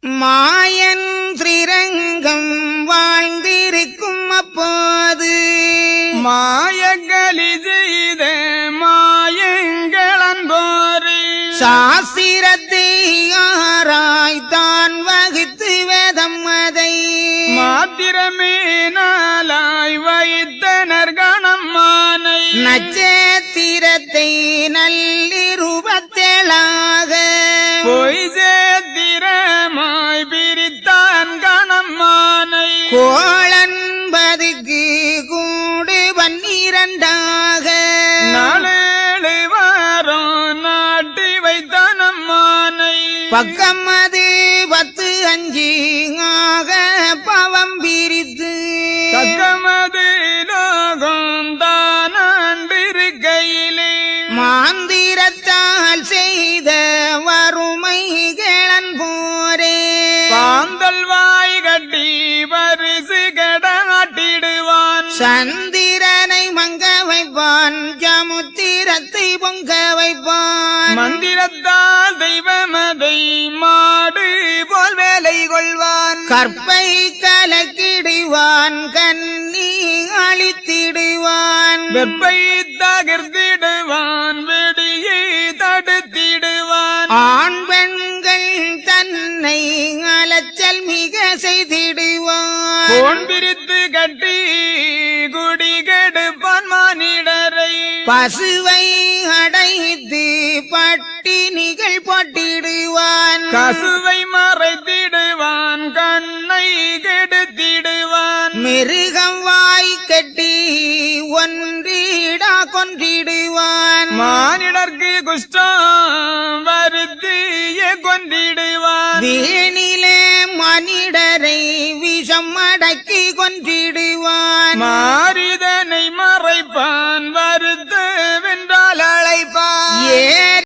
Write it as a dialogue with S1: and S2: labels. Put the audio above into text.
S1: மாயன் ஸ்ரீரங்கம் வாழ்ந்திருக்கும் அப்போது
S2: மாயங்களி செய்த மாயங்களன்போரு
S1: சாஸ்திரத்தை ஆராய்தான் வகுத்து வேதம் அதை
S2: மாத்திரமே நாளாய் வைத்தனர் கணம்மானை
S1: நட்சத்திரத்தை நள்ளிருபத்தேளாக
S2: பொய் சேத்திரமாய் பிரித்தான் கணம்மானை
S1: கோளன்பதுக்கு கூடு 12
S2: நாளேழு வாரம் நாட்டி வைத்தான் அம்மானை
S1: பக்கம் அது 10 5 ஆக பவம் பிரித்து
S2: தக்கமது லோகம் தானாண்டிருக்கையிலே
S1: மாந்திரத்தால் செய்த வறுமை கேளன் போரே
S2: பாந்தல் வாய் கட்டி பரிசு கடாட்டிடுவான்
S1: சந்திரனை மங்க வைப்பான் சமுத்திரத்தை பொங்க வைப்பான்
S2: மந்திரத்தால் தெய்வமதை மாடு போல் வேலை கொள்வான்
S1: கற்பை கலக்கிடுவான் கண்ணி அழித்திடுவான்
S2: வெப்பை தகர்த்திடுவான் வெடியை தடுத்திடுவான்
S1: ஆண் பெண்கள் தன்னை அலைச்சல் மிக செய்திடுவான்
S2: கோன் பிரித்து கட்டி குடி கெடுப்பான் மானிடரை
S1: பசுவை அடைத்து பட்டினிகள் போட்டிடுவான்
S2: கசுவை மறைத்திடுவான் கண்ணை கெடுத்திடுவான்
S1: மிருகம் வாய் கட்டி ஒன்றிடா கொன்றிடுவான்
S2: மானிடர்க்கு குஷ்டம் வருத்திய கொன்றிடுவான்
S1: வீணிலே மனிடரை விஷம் அடக்கி கொன்றிடுவான்